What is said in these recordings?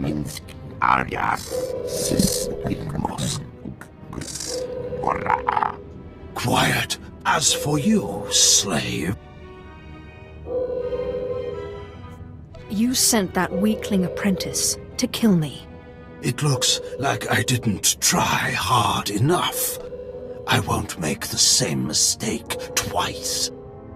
Minsk alias Quiet. As for you, slave. You sent that weakling apprentice to kill me. It looks like I didn't try hard enough. I won't make the same mistake twice.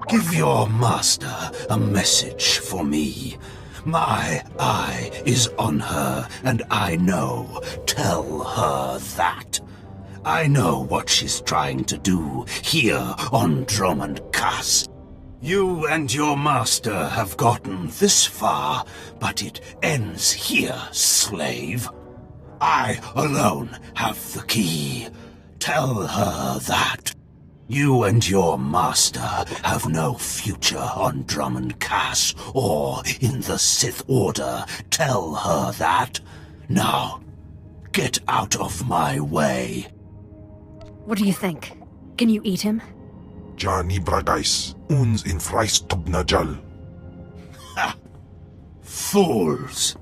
Give your master a message for me. My eye is on her, and I know. Tell her that. I know what she's trying to do here on Drummond Cass. You and your master have gotten this far, but it ends here, slave. I alone have the key. Tell her that. You and your master have no future on Drummond Cass or in the Sith Order. Tell her that. Now, get out of my way. What do you think? Can you eat him? Johnny Bragais, uns in Freistub Najal. Ha! Fools!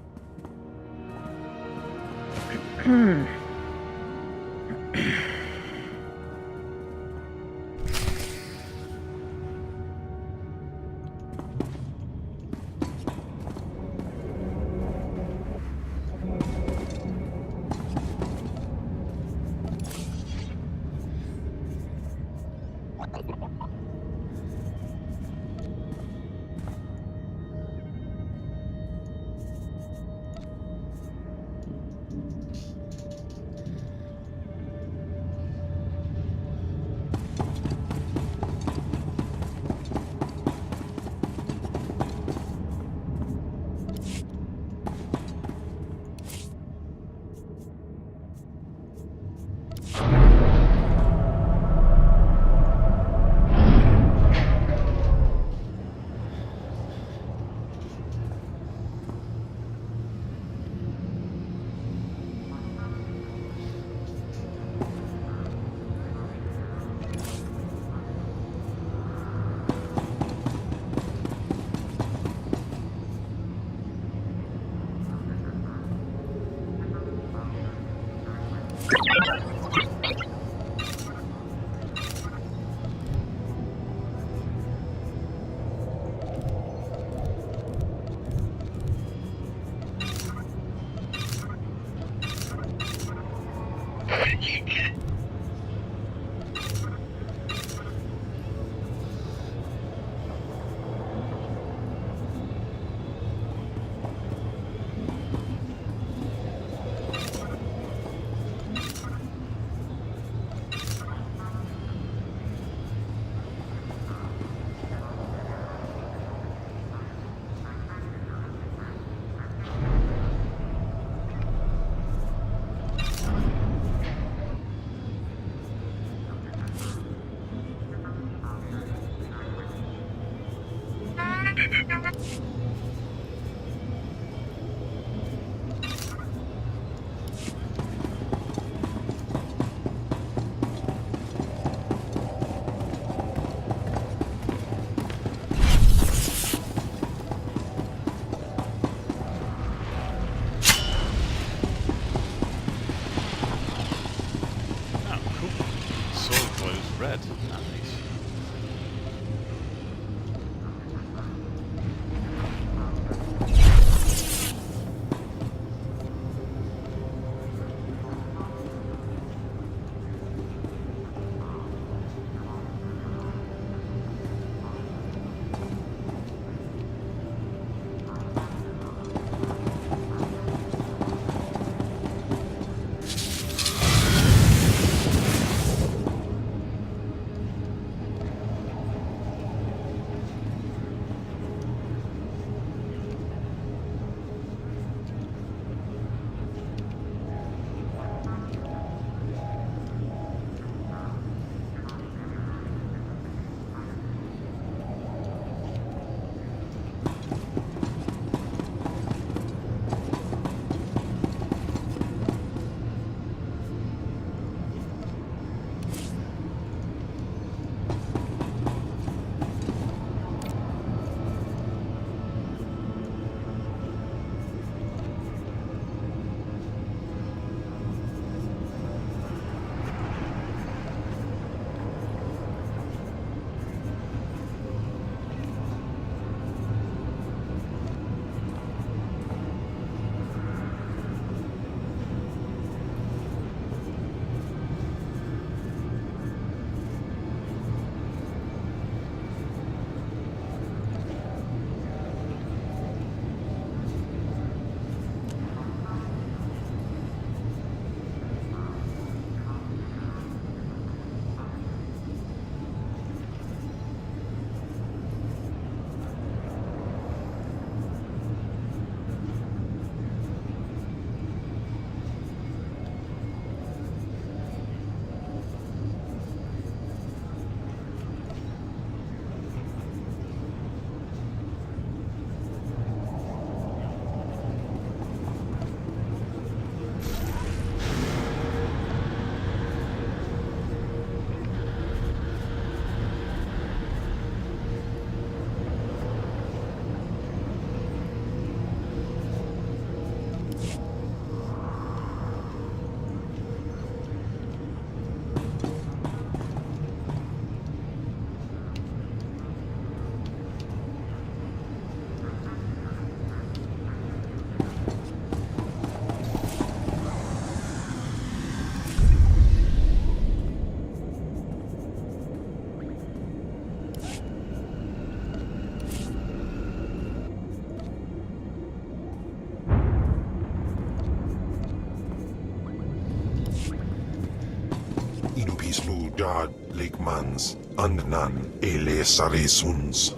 Jad Lakeman's Andnan Ele Saresuns.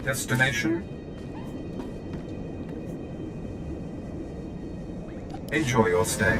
Destination? Enjoy your stay.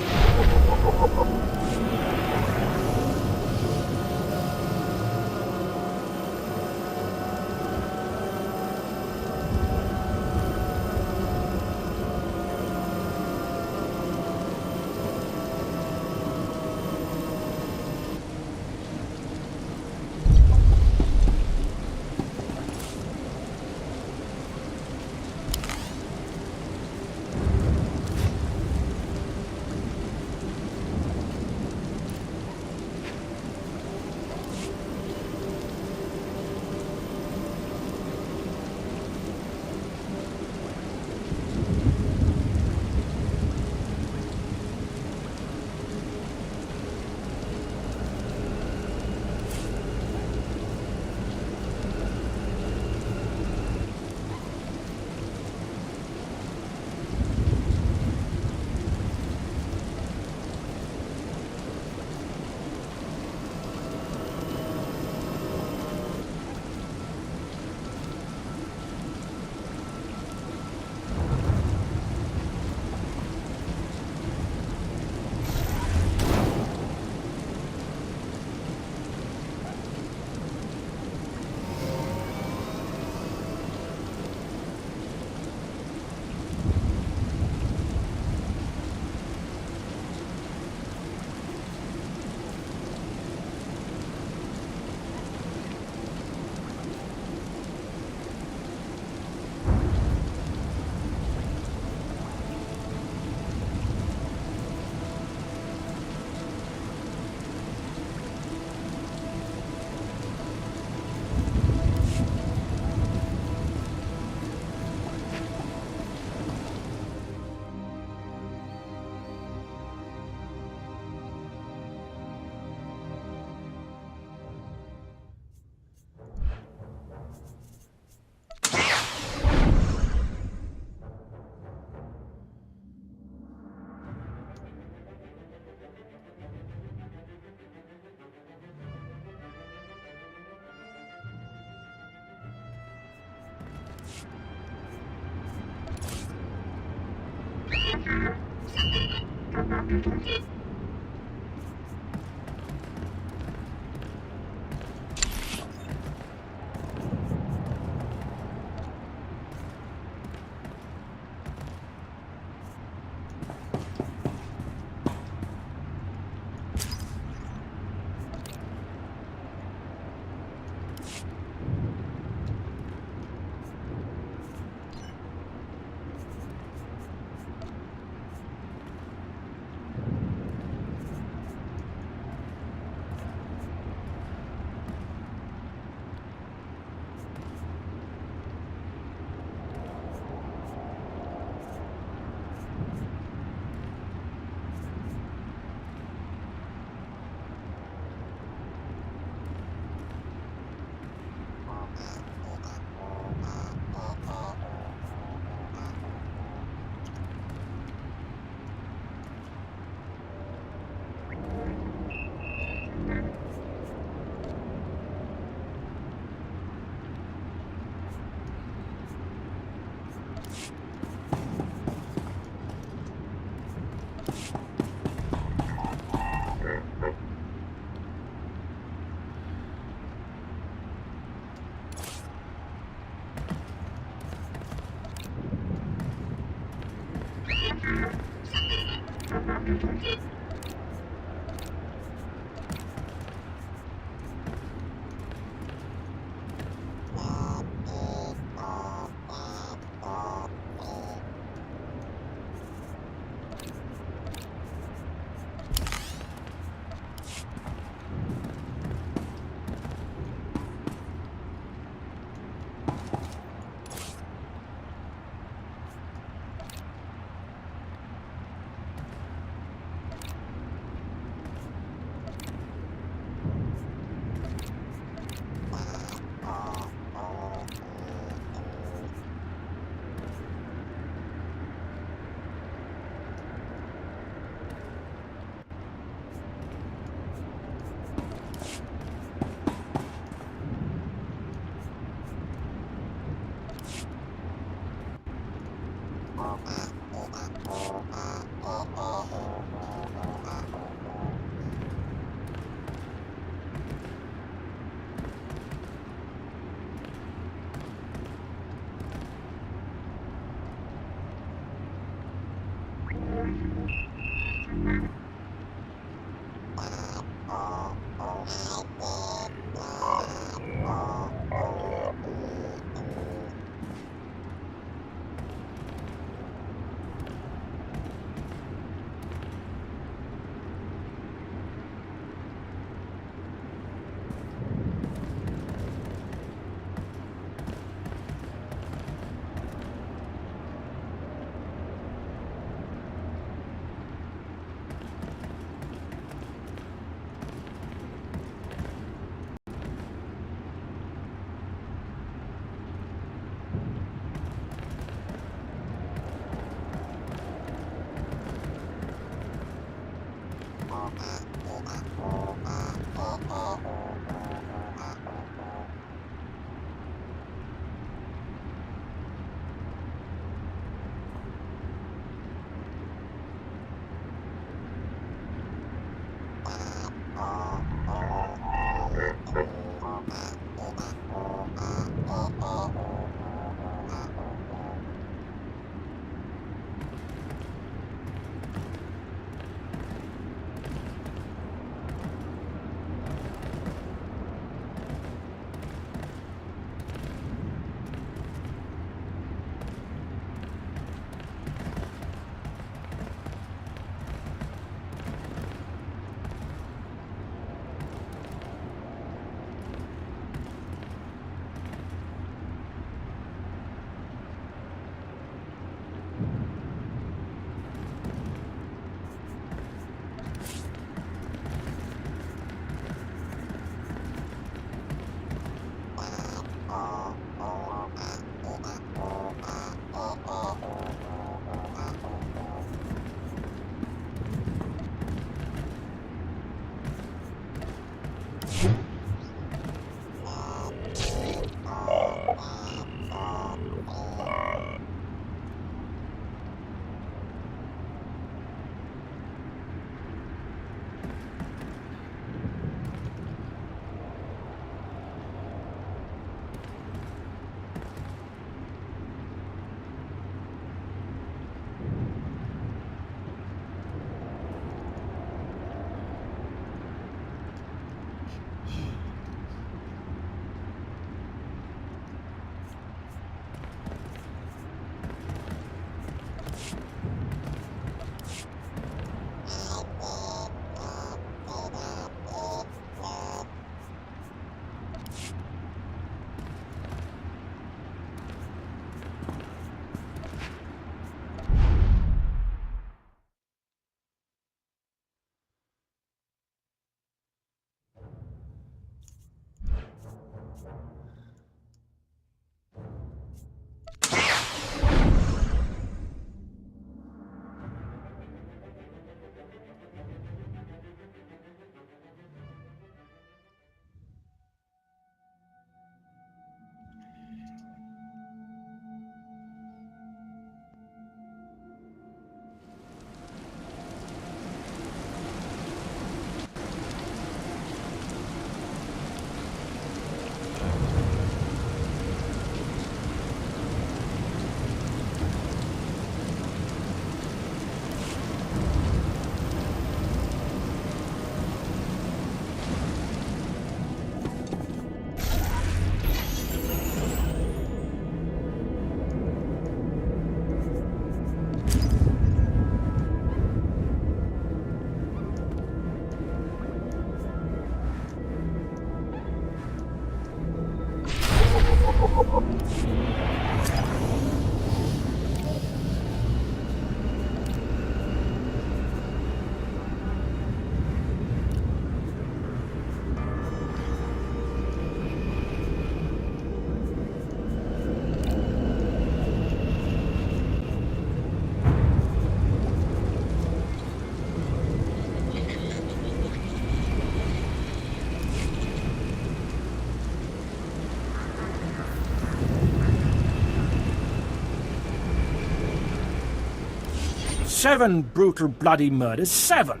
Seven brutal bloody murders. 7.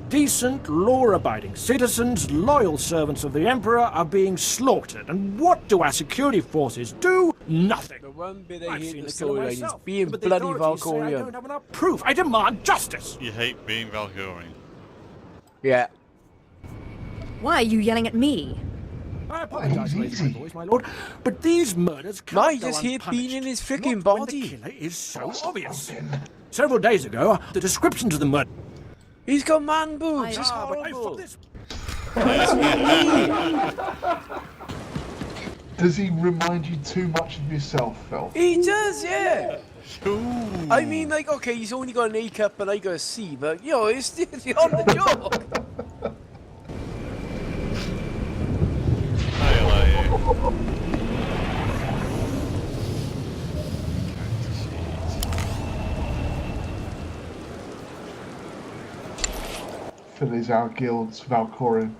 Decent, law-abiding citizens, loyal servants of the Emperor are being slaughtered. And what do our security forces do? Nothing. The one bit I I've hate seen in the the killer storyline is myself, being but the bloody authorities say I Valkyrian. don't have enough proof. I demand justice. You hate being Valkyrian. Yeah. Why are you yelling at me? I apologize for raising my easy. voice, my lord, but these murders can't No, he go just hate unpunished. being in his Not freaking when body. The killer is so obvious. Several days ago, the descriptions of the murder. He's got man boobs. It's But I horrible. thought this. Does he remind you too much of yourself, Phil? He does, yeah. Ooh. I mean, like, okay, he's only got an A cup and I got a C, but, you know, it's on the joke. I like you. Phil is our guild's Valkorian.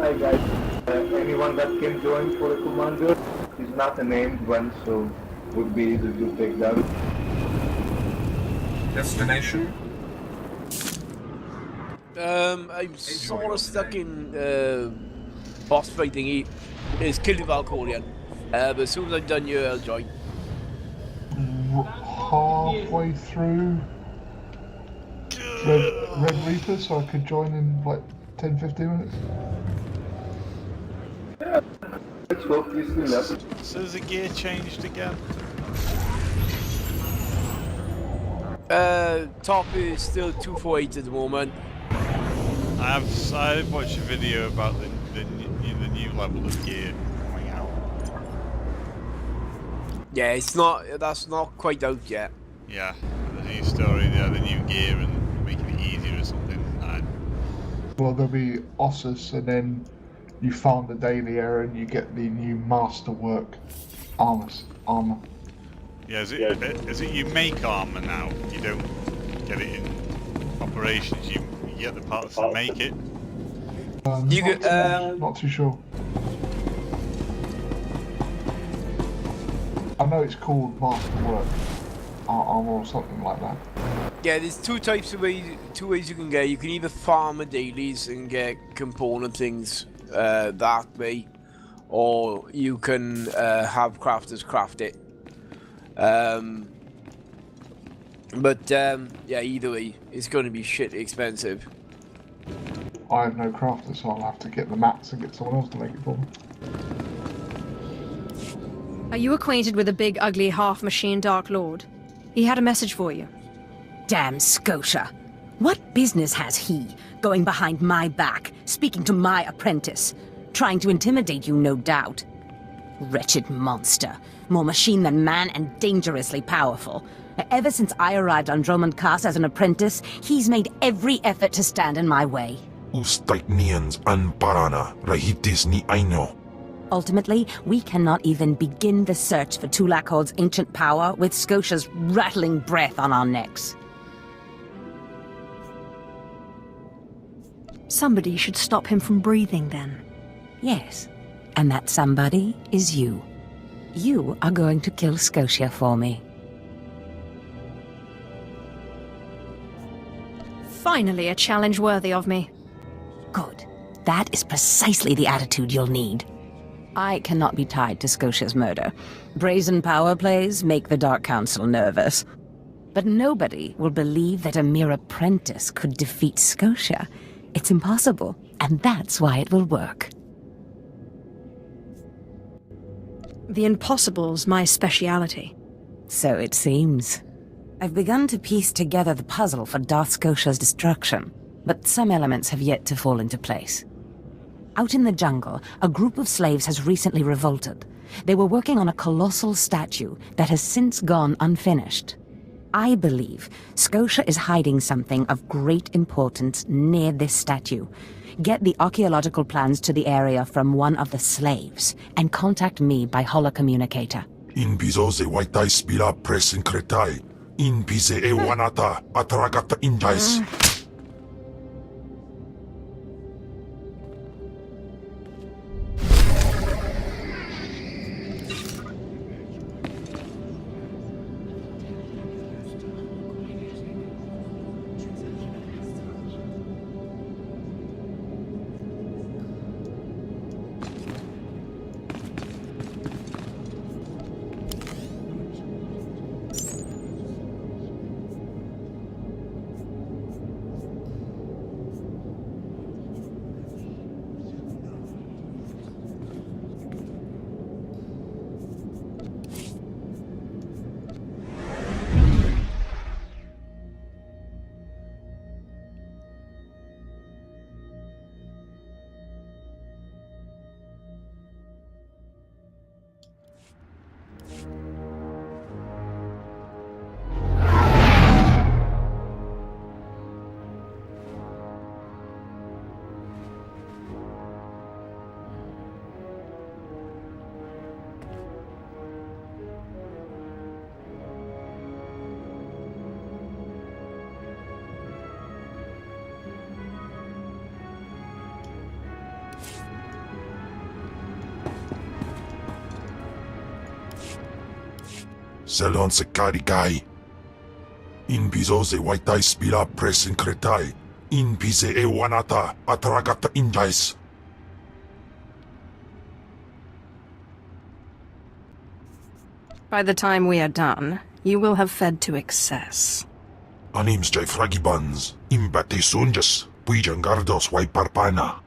Hi guys. Anyone that can join for a commander? He's not a named one, so would be easy to take down. Destination? I'm sort of stuck in boss fight thingy. It's killing Valkorian. But as soon as I'm done here, I'll join. Halfway through Red Reaper, so I could join in like 10-15 minutes. Let's go, please do that. So has the gear changed again? Top is still 248 at the moment. I watched a video about the new level of gear coming out. Yeah, that's not quite out yet. Yeah, the new story, the new gear and making it easier or something. Well, there'll be Ossus, and then you farm the daily area and you get the new masterwork armor. Yeah, is it you make armor now? You don't get it in operations. You get the parts to make it. Not too sure. I know it's called masterwork armor or something like that. Yeah, there's two ways you can get. You can either farm the dailies and get component things that way, or you can have crafters craft it. Yeah, either way, it's going to be shit expensive. I have no crafter, so I'll have to get the mats and get someone else to make it for me. Are you acquainted with the big, ugly, half-machine Dark Lord? He had a message for you. Damn Scotia. What business has he, going behind my back, speaking to my apprentice? Trying to intimidate you, no doubt. Wretched monster. More machine than man and dangerously powerful. Ever since I arrived on Drummond Cast as an apprentice, he's made every effort to stand in my way. Ustaitnians an parana, rahitis ni aino. Ultimately, we cannot even begin the search for Tulakhod's ancient power with Scotia's rattling breath on our necks. Somebody should stop him from breathing, then. Yes, and that somebody is you. You are going to kill Scotia for me. Finally, a challenge worthy of me. Good. That is precisely the attitude you'll need. I cannot be tied to Scotia's murder. Brazen power plays make the Dark Council nervous. But nobody will believe that a mere apprentice could defeat Scotia. It's impossible, and that's why it will work. The impossible's my speciality. So it seems. I've begun to piece together the puzzle for Darth Scotia's destruction, but some elements have yet to fall into place. Out in the jungle, a group of slaves has recently revolted. They were working on a colossal statue that has since gone unfinished. I believe Scotia is hiding something of great importance near this statue. Get the archaeological plans to the area from one of the slaves, and contact me by holocommunicator. In bizo ze waitai spira presincretai. In bize e wanata atragata injais. Selon se carigai. In piso se waitai spila presin cretai. In pise e wanata atragata injais. By the time we are done, you will have fed to excess. Anims jai fragibans. Imbate sunjas. Puijangardos wai parpana.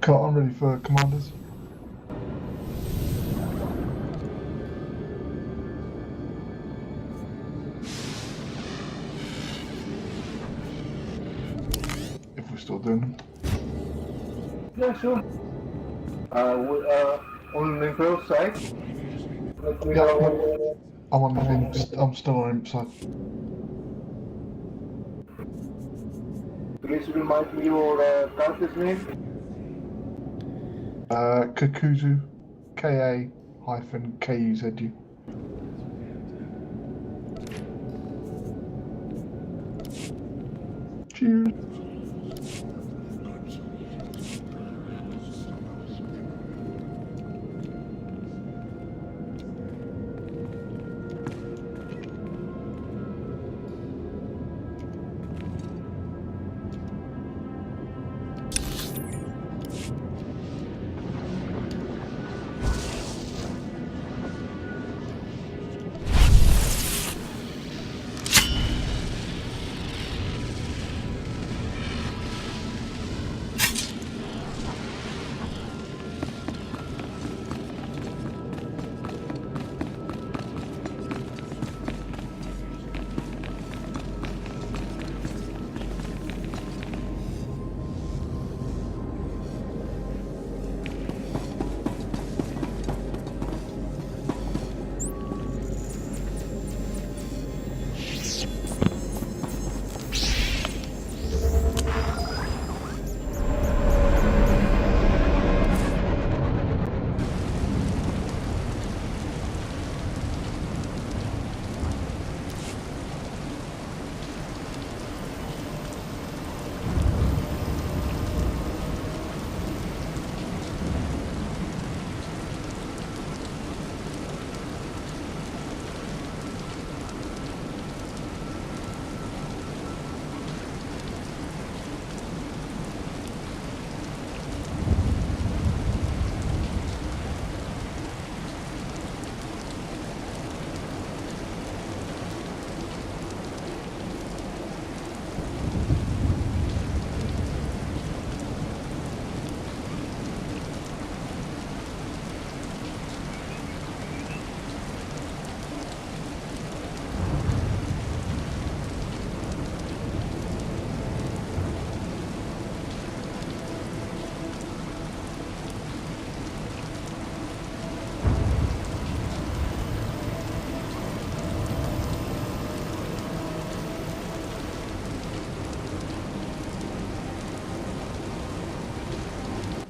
Cut, I'm ready for commanders. If we're still doing them. Yeah, sure. On the Imperial side. Let me Yeah, know. I'm on the imp, I'm still on imp side. Please remind me your character's name. Kakuzu. K-A-K-U-Z-U. Cheers.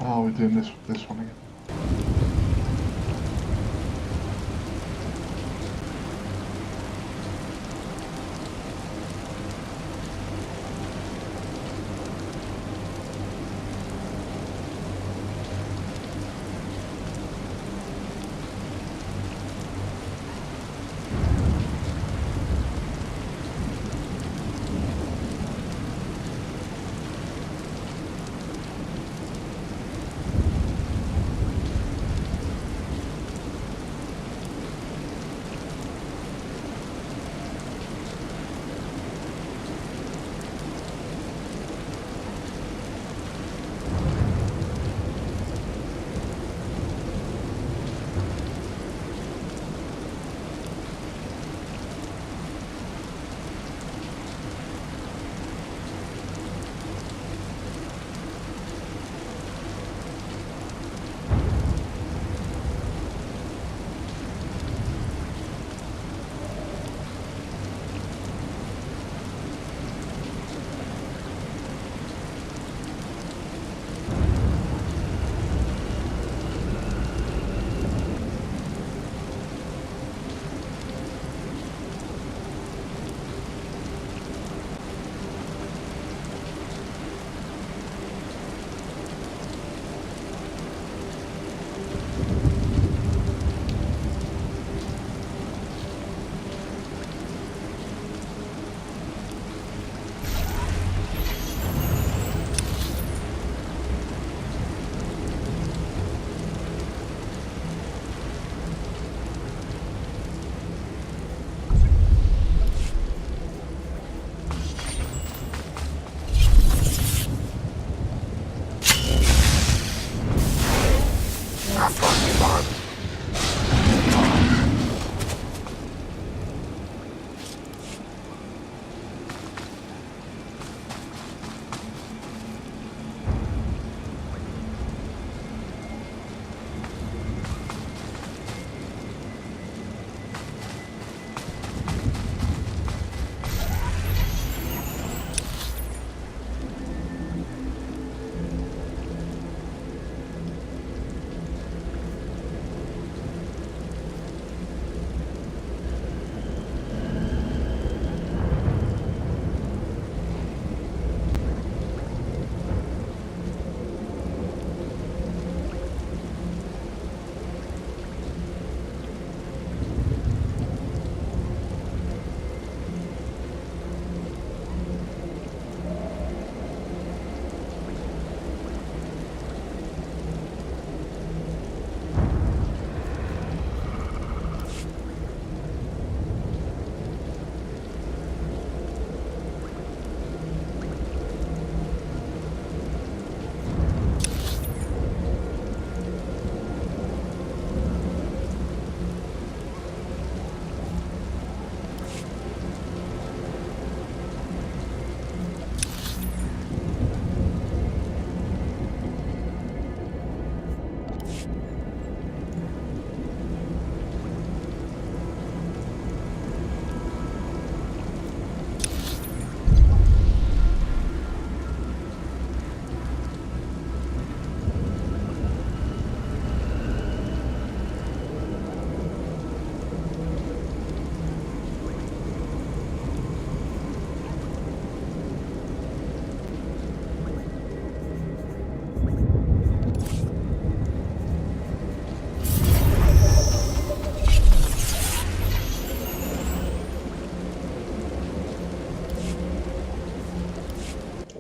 Oh, we're doing this one again.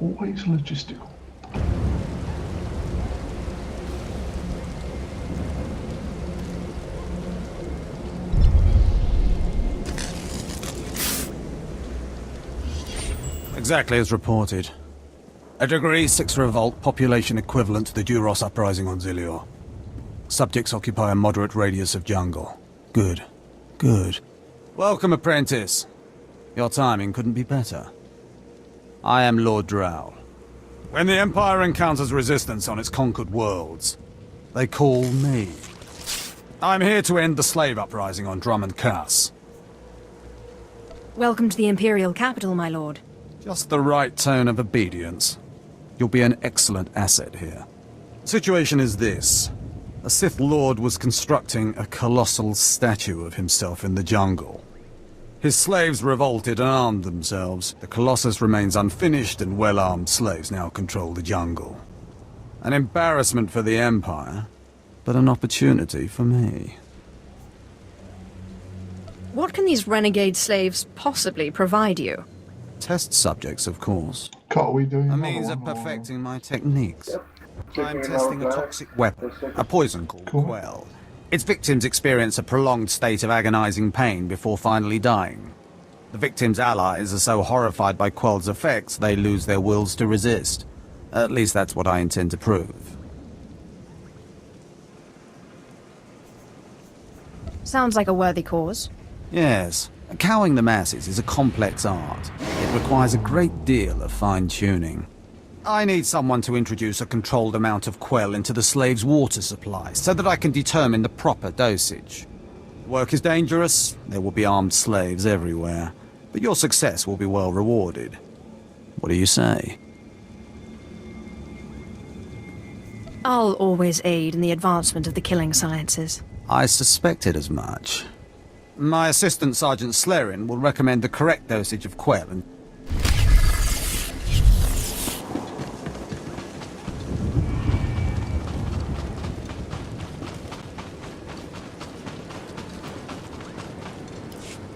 Always logistical. Exactly as reported. A Degree 6 revolt, population equivalent to the Duros uprising on Zilior. Subjects occupy a moderate radius of jungle. Good. Good. Welcome, apprentice. Your timing couldn't be better. I am Lord Drow. When the Empire encounters resistance on its conquered worlds, they call me. I'm here to end the slave uprising on Drummond Cass. Welcome to the Imperial capital, my lord. Just the right tone of obedience. You'll be an excellent asset here. Situation is this. A Sith Lord was constructing a colossal statue of himself in the jungle. His slaves revolted and armed themselves. The Colossus remains unfinished, and well-armed slaves now control the jungle. An embarrassment for the Empire, but an opportunity for me. What can these renegade slaves possibly provide you? Test subjects, of course. Are we doing A another means of one, or- perfecting my techniques. I'm Checking testing a out, toxic weapon, a poison called Cool. Quell. Its victims experience a prolonged state of agonizing pain before finally dying. The victims' allies are so horrified by Quell's effects, they lose their wills to resist. At least that's what I intend to prove. Sounds like a worthy cause. Yes, cowing the masses is a complex art. It requires a great deal of fine-tuning. I need someone to introduce a controlled amount of Quell into the slaves' water supply, so that I can determine the proper dosage. Work is dangerous, there will be armed slaves everywhere, but your success will be well rewarded. What do you say? I'll always aid in the advancement of the killing sciences. I suspected as much. My assistant, Sergeant Slerin, will recommend the correct dosage of Quell and...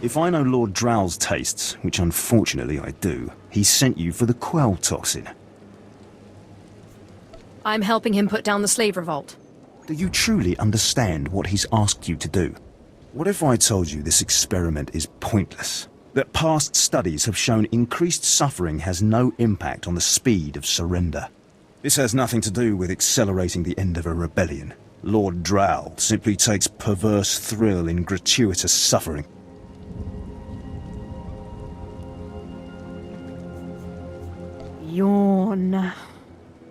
If I know Lord Drow's tastes, which unfortunately I do, he sent you for the Quell toxin. I'm helping him put down the slave revolt. Do you truly understand what he's asked you to do? What if I told you this experiment is pointless? That past studies have shown increased suffering has no impact on the speed of surrender. This has nothing to do with accelerating the end of a rebellion. Lord Drow simply takes perverse thrill in gratuitous suffering. Yawn.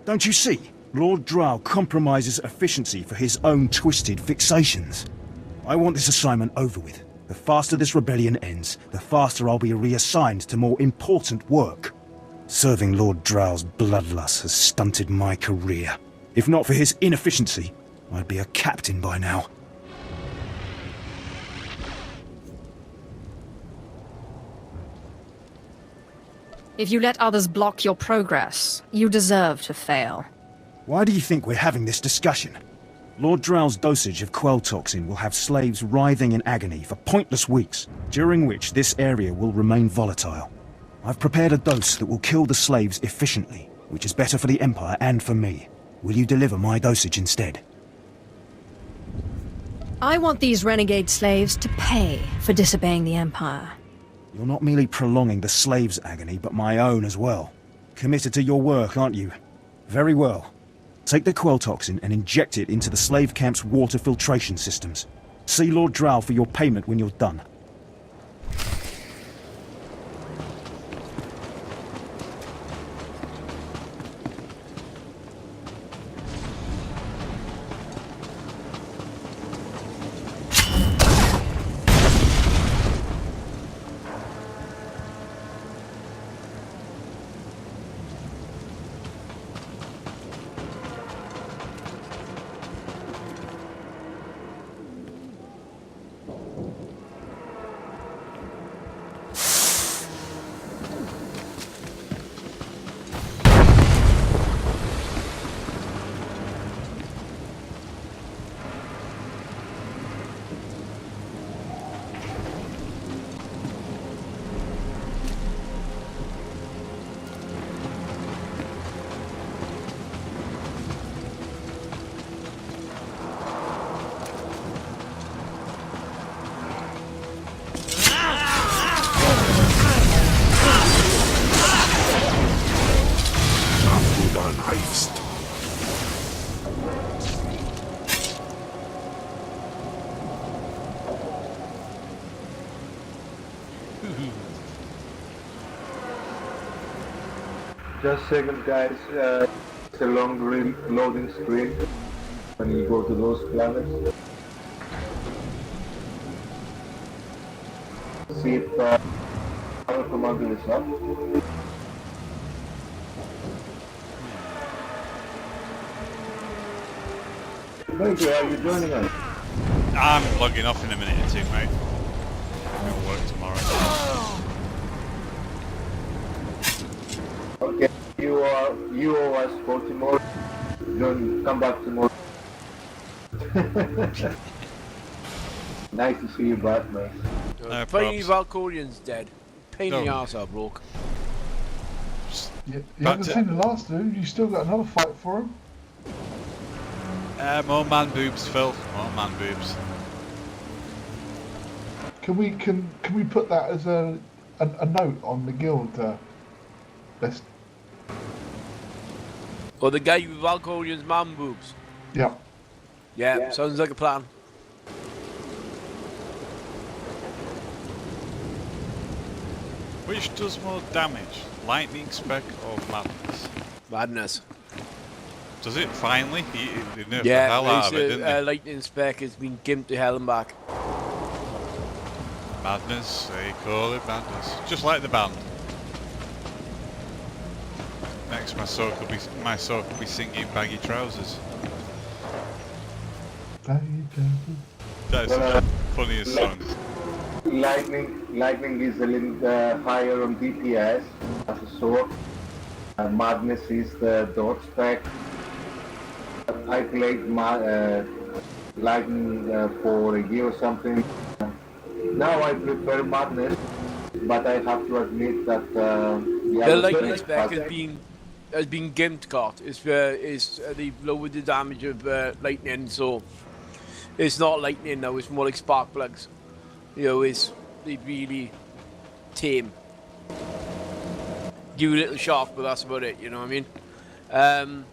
Don't you see? Lord Drow compromises efficiency for his own twisted fixations. I want this assignment over with. The faster this rebellion ends, the faster I'll be reassigned to more important work. Serving Lord Drow's bloodlust has stunted my career. If not for his inefficiency, I'd be a captain by now. If you let others block your progress, you deserve to fail. Why do you think we're having this discussion? Lord Drow's dosage of Quell toxin will have slaves writhing in agony for pointless weeks, during which this area will remain volatile. I've prepared a dose that will kill the slaves efficiently, which is better for the Empire and for me. Will you deliver my dosage instead? I want these renegade slaves to pay for disobeying the Empire. You're not merely prolonging the slaves' agony, but my own as well. Committed to your work, aren't you? Very well. Take the Quell toxin and inject it into the slave camp's water filtration systems. See Lord Drow for your payment when you're done. Just a second, guys. It's a long loading screen when you go to those planets. See if our commander is up. Thank you. Are you joining us? I'm logging off in a minute or two, mate. I'm going to work tomorrow. Okay. You owe us for tomorrow. Come back tomorrow. Nice to see you back, man. No Finally, props. Valkorian's dead. Pain in the arse, I broke. You haven't seen the last dude. You still got another fight for him. More man boobs, Phil. More man boobs. Can we put that as a note on the guild list? Or the guy with Valkorian's man boobs. Yeah. Yeah, sounds like a plan. Which does more damage, lightning spec or madness? Madness. Does it finally? They nerfed the Yeah, hell out of it, didn't they? lightning spec has been gimped to hell and back. Madness, they call it madness. Just like the band. Next, my soul could be singing Baggy Trousers. That is the funniest song. Lightning is a little higher on DPS as a sword. Madness is the dot spec. I played Lightning for a year or something. Now I prefer Madness, but I have to admit that the lightning spec has been gimped, Cart. They've lowered the damage of lightning, so it's not lightning now. It's more like spark plugs. You know, they really tame. Give you a little shock, but that's about it. You know what I mean?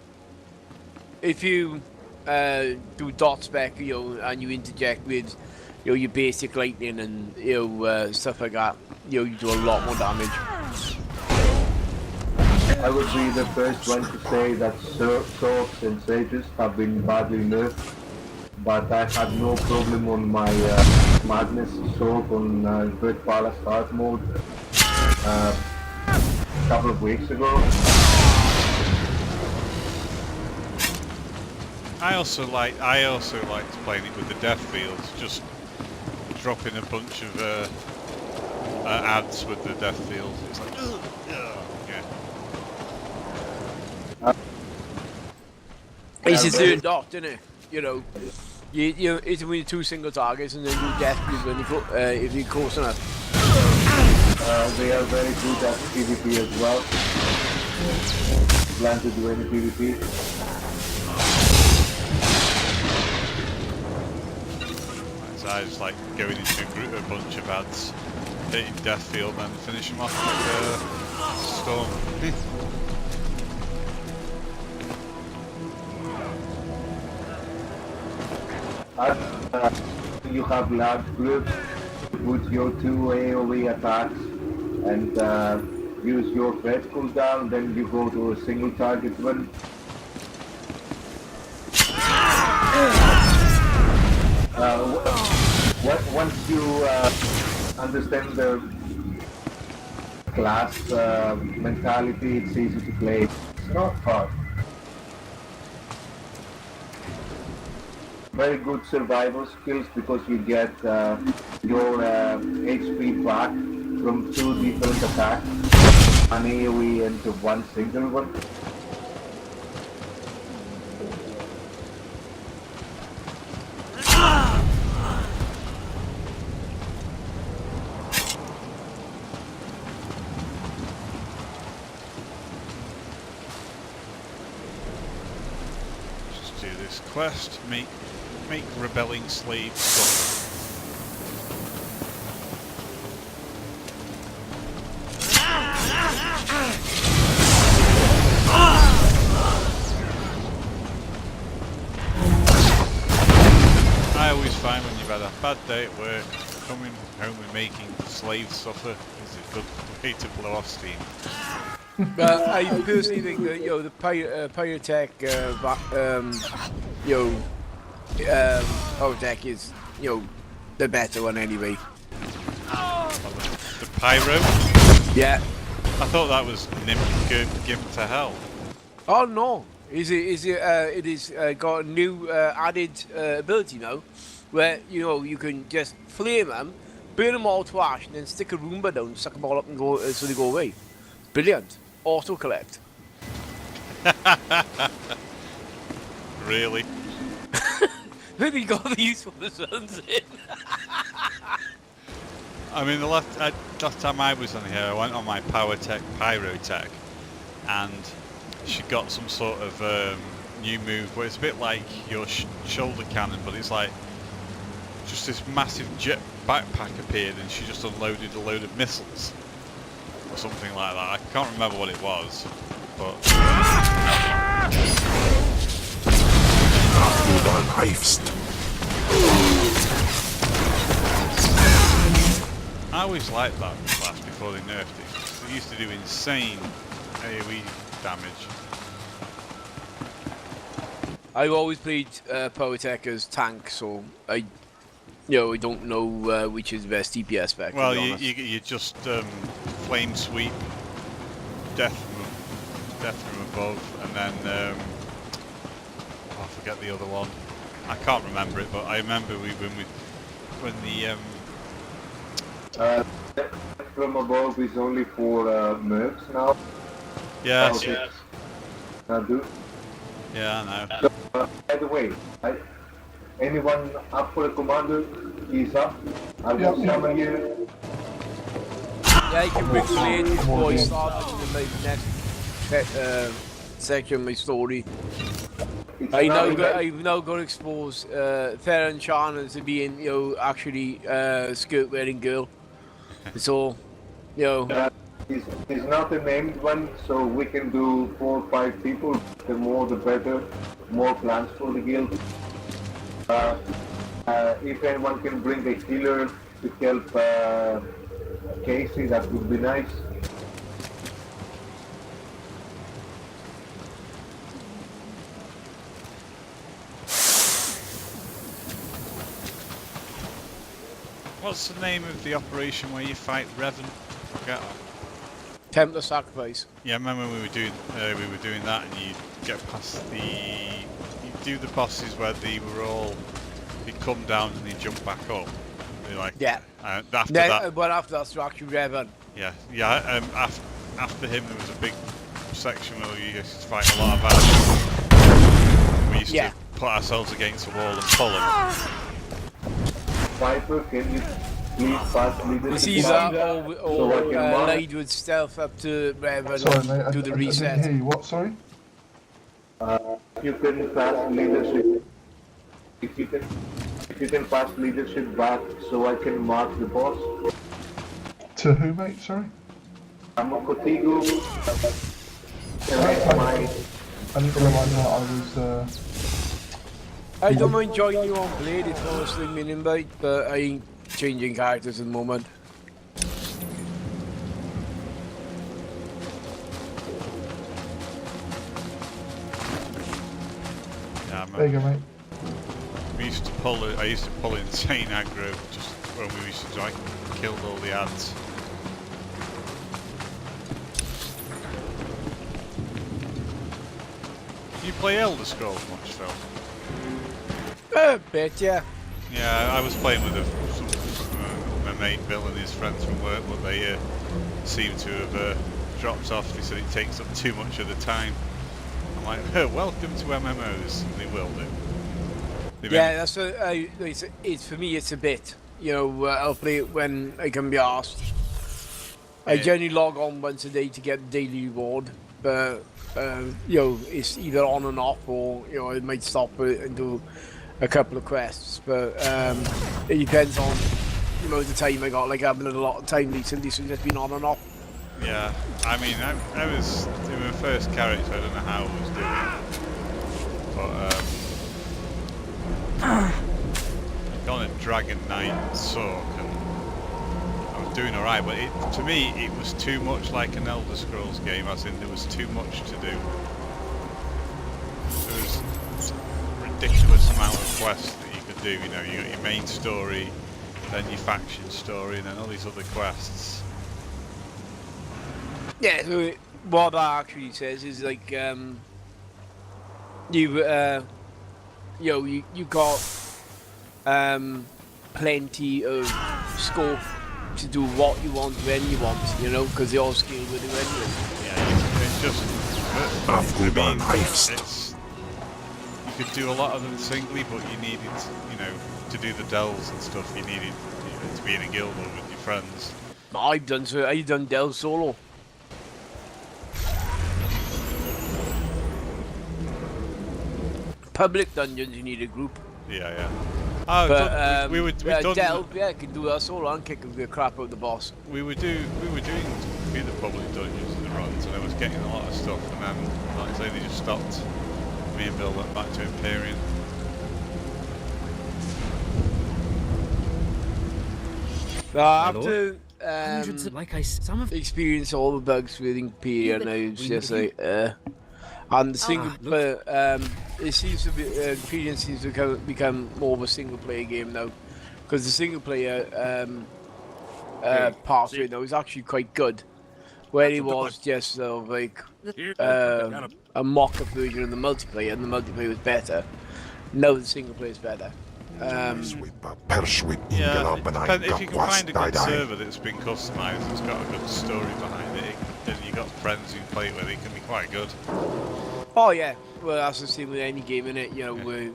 If you do dot spec, you know, and you interject with, you know, your basic lightning and stuff like that, you do a lot more damage. I would be the first one to say that swords and sages have been badly nerfed, but I had no problem on my Madness sword on Great Palace Hard mode a couple of weeks ago. I also liked playing it with the death fields, just dropping a bunch of ads with the death fields. It's like, yeah. It's a third dot, isn't it? You know, it's only two single targets and then you death when if you're close enough. They are very good at PvP as well. Plan to do any PvP. So I just like going into a bunch of ads, hitting death field and finish them off like a storm. You have large groups, put your 2 AoE attacks and use your threat cooldown, then you go to a single target one. Once you understand the class mentality, it's easy to play. It's not hard. Very good survival skills because you get your HP back from 2 different attacks, an AoE into one single one. Just do this quest, make rebelling slaves stuff. I always find when you've had a bad day at work, coming home and making slaves suffer is a good way to blow off steam. I personally think that the Pyrotech, Pyrotech is the better one anyway. The Pyro? Yeah. I thought that was Gimp to Hell. Oh no! It is got a new added ability now, where you can just flame them, burn them all to ash, and then stick a Roomba down, suck them all up, and go so they go away. Brilliant. Auto collect. Really? Maybe you got the usefulness ones in. I mean, the last time I was on here, I went on my Pyrotech, and she got some sort of new move, but it's a bit like your shoulder cannon, but it's like just this massive jet backpack appeared, and she just unloaded a load of missiles, or something like that. I can't remember what it was, but... I always liked that class before they nerfed it. They used to do insane AoE damage. I've always played Pyrotech as tank, so I don't know which is the best DPS spec. Well, you just flame sweep, death from above, and then I forget the other one. I can't remember it, but I remember when the from above is only for mercs now. Yes. Do. Yeah, I know. So, by the way, anyone up for a commander? He's up. I'll just summon you. Yeah, you can bring me in before you start the next section of my story. I've now got to expose Theron Chan as being, actually skirt-wearing girl. So, He's not a named one, so we can do 4 or 5 people. The more the better. More plans for the guild. If anyone can bring a healer to help Casey, that would be nice. What's the name of the operation where you fight Revan? Forget that. Templar Sacrifice. Yeah, I remember we were doing that, and you get past you do the bosses where they come down and they jump back up. They're like, yeah. After that, but after that's actually Revan. Yeah. After him, there was a big section where we used to fight a lot of enemies. We used to put ourselves against the wall and pull them. Viper, can you please pass me the Caesar or lead with stealth up to Revan. Sorry, mate, do the I reset. didn't hear you. What, sorry? You can pass leadership. If you can pass leadership back so I can mark the boss. To who, mate? Sorry? I'm a Kotigo. I didn't realise that I was... I don't mind joining you on Blade if you want to sling me an invite, but I ain't changing characters at the moment. Yeah, there you go, mate. I used to pull insane aggro just when we used to killed all the ads. You play Elder Scrolls much, Phil? A bit, yeah. Yeah, I was playing with my mate Bill and his friends from work, but they seem to have dropped off. They said it takes up too much of the time. I'm like, welcome to MMOs. They will do. Yeah, that's what it's for me. It's a bit. I'll play it when I can be asked. I generally log on once a day to get the daily reward, but it's either on and off, or I might stop and do a couple of quests. But it depends on the time I got. Like I've been a lot of time recently, so it's just been on and off. Yeah, I mean, I was in my first character. I don't know how I was doing, but I got a Dragon Knight Sork, and I was doing alright, but to me it was too much like an Elder Scrolls game, as in there was too much to do. There was a ridiculous amount of quests that you could do, you know, you got your main story, then your faction story, and then all these other quests. Yeah, so what that actually says is like, you got plenty of scope to do what you want when you want, you know, because you're skilled with it anyway. Yeah, it's just... Knives. You could do a lot of them singly, but you needed, you know, to do the delves and stuff, you needed to be in a guild or with your friends. I've done delves solo. Public dungeons, you need a group. Yeah. Oh, but we've done delve, yeah, you can do that solo and kick the crap out of the boss. We were doing a few of the public dungeons and the runs, and I was getting a lot of stuff, and then, like I say, they just stopped. Me and Bill went back to Imperium. After experience all the bugs with Imperium, now it's just like, and the single player, it seems to be, Imperium seems to become more of a single player game now, because the single player part of it now is actually quite good, where it was just sort of like a mock-up version of the multiplayer, and the multiplayer was better. Now the single player is better. Yeah, if you can find a good server that's been customised, that's got a good story behind it, then you got friends who play it with, it can be quite good. Oh yeah, well that's the same with any game, innit? You know, with,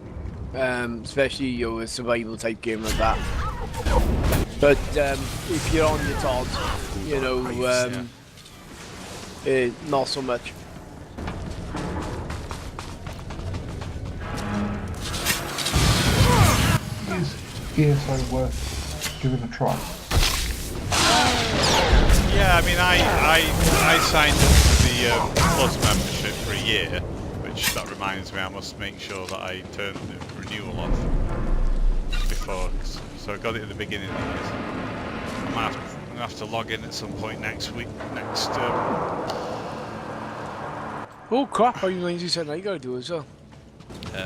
especially a survival type game like that. But if you're on your tods, you know, not so much. Is ESO worth giving a try? Yeah, I mean, I signed up for the Plus membership for a year, which that reminds me I must make sure that I turn the renewal off before, so I got it at the beginning of the year. I'm gonna have to log in at some point next week, Oh crap, I mean, you said I gotta do as well.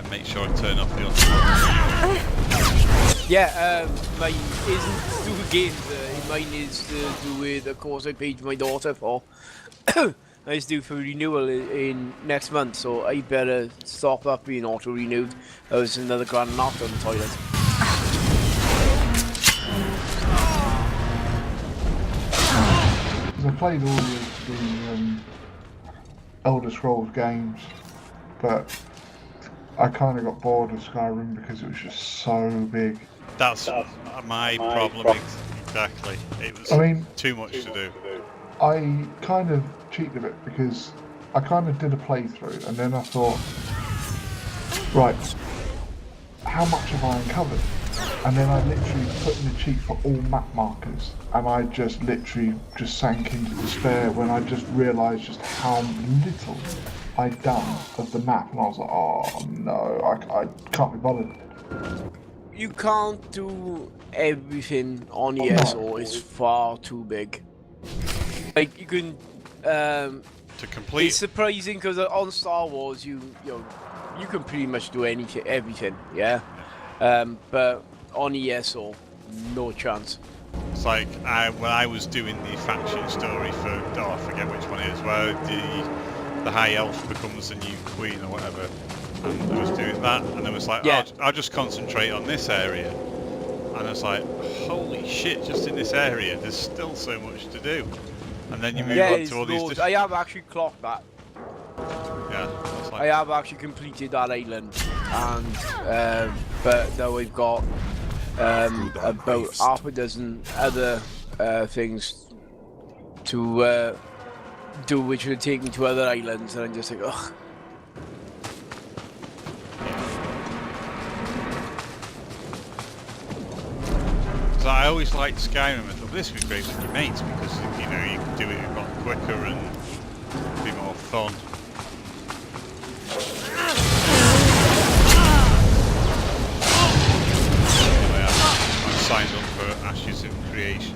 Make sure I turn off the Yeah, mine isn't to do with games, mine is to do with a course I paid my daughter for. It's due for renewal in next month, so I better stop that being auto-renewed. There's another grand knock on the toilet. I played all the Elder Scrolls games, but I kind of got bored of Skyrim because it was just so big. That's my problem, exactly. It was too much to do. I kind of cheated a bit because I kind of did a playthrough and then I thought, right, how much have I uncovered? And then I literally put in a cheat for all map markers, and I just literally just sank into despair when I just realised just how little I'd done of the map, and I was like, oh no, I can't be bothered. You can't do everything on ESO, it's far too big. Like, you can, to complete... It's surprising, because on Star Wars, you can pretty much do everything, yeah? But on ESO, no chance. It's like, when I was doing the faction story for, I forget which one it is, where the High Elf becomes the new queen or whatever, and I was doing that, and I was like, I'll just concentrate on this area. And I was like, holy shit, just in this area, there's still so much to do. And then you move on to all these different... I have actually clocked that. Yeah, I have actually completed that island, and but now we've got about half a dozen other things to do, which would take me to other islands, and I'm just like, ugh. So I always liked Skyrim. I thought this would be great with your mates because you know you can do it a lot quicker and be more fun. Anyway, I signed up for Ashes of Creation.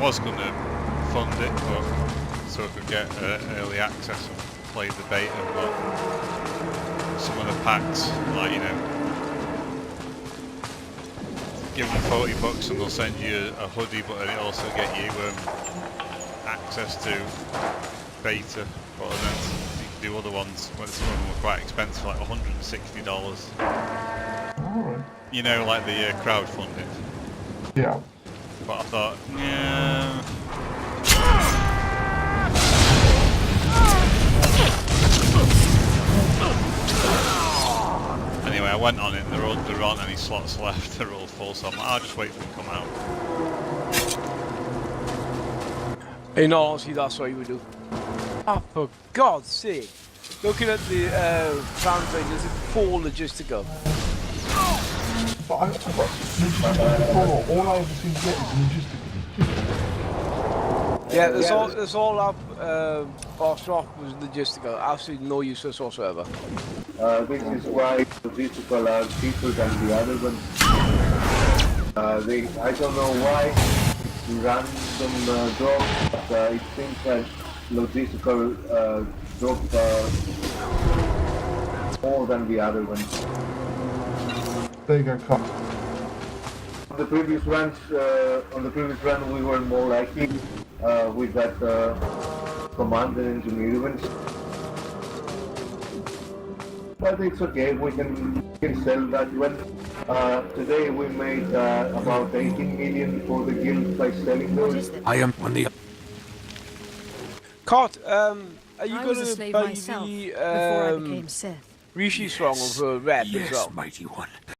was going to fund it, but so I could get early access and play the beta, but some of the packs, like, you know, give them $40 and they'll send you a hoodie, but then it also get you access to beta, but then you can do other ones, but some of them were quite expensive, like $160. Alright. You know, like the crowdfunding. Yeah. But I thought, yeah. Anyway, I went on it, there aren't any slots left, they're all full, so I'm like, I'll just wait for them to come out. In all honesty, that's what you would do. Oh, for God's sake. Looking at the translations, it's full logistical. But I've got logistical before. All I ever seem to get is logistical. Yeah, that's all up. Boss Rock was logistical. Absolutely no useless whatsoever. This is why logistical are cheaper than the other ones. I don't know why it's random drop, but it seems like logistical drop more than the other ones. There you go, cut. On the previous run, we were more lucky with that commander engineer event. But it's okay, we can sell that one. Today we made about 18 million for the guild by selling those. I am on the... Cot, are you I was a going to slave buy myself the before I became Sith. Rishi Strong of Red Yes, as well? mighty one.